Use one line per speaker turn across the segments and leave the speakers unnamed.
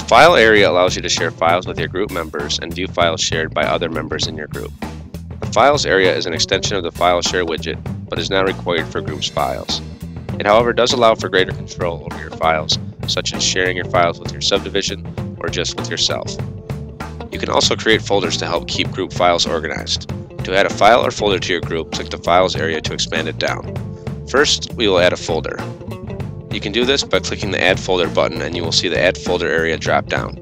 file area allows you to share files with your group members and view files shared by other members in your group. The files area is an extension of the file share widget, but is not required for groups files. It, however, does allow for greater control over your files, such as sharing your files with your subdivision or just with yourself. You can also create folders to help keep group files organized. To add a file or folder to your group, click the Files area to expand it down. First, we will add a folder. You can do this by clicking the Add Folder button, and you will see the Add Folder area drop down.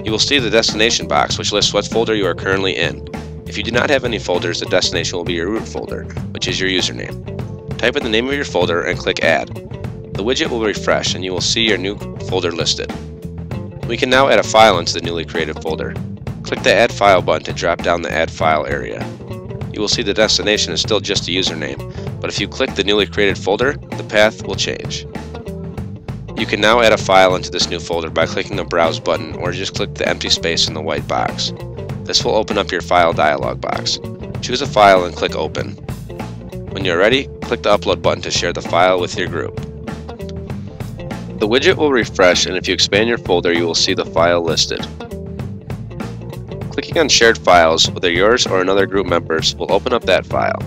You will see the destination box, which lists what folder you are currently in. If you do not have any folders, the destination will be your root folder, which is your username. Type in the name of your folder and click Add. The widget will refresh, and you will see your new folder listed. We can now add a file into the newly created folder. Click the Add File button to drop down the Add File area. You will see the destination is still just a username, but if you click the newly created folder, the path will change. You can now add a file into this new folder by clicking the Browse button, or just click the empty space in the white box. This will open up your file dialog box. Choose a file and click Open. When you're ready, click the Upload button to share the file with your group. The widget will refresh, and if you expand your folder, you will see the file listed. Clicking on Shared Files, whether yours or another group member's, will open up that file.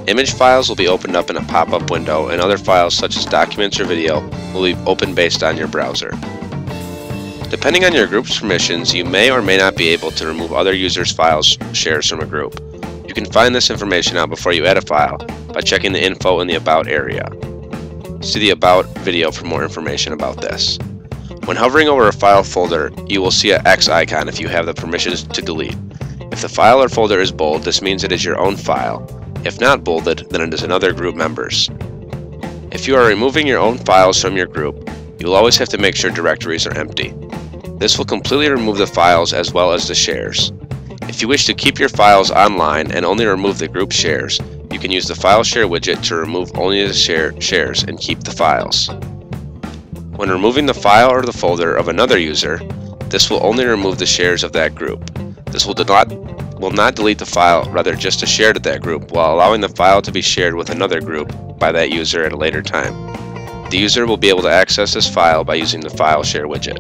Image files will be opened up in a pop-up window, and other files such as documents or video will be opened based on your browser. Depending on your group's permissions, you may or may not be able to remove other users' files shares from a group. You can find this information out before you add a file by checking the info in the About area. See the About video for more information about this. When hovering over a file folder, you will see an X icon if you have the permissions to delete. If the file or folder is bold, this means it is your own file. If not bolded, then it is another group member's. If you are removing your own files from your group, you will always have to make sure directories are empty. This will completely remove the files as well as the shares. If you wish to keep your files online and only remove the group shares, you can use the File Share widget to remove only the shares and keep the files. When removing the file or the folder of another user, this will only remove the shares of that group. This will not delete the file, rather just a share to that group, while allowing the file to be shared with another group by that user at a later time. The user will be able to access this file by using the File Share widget.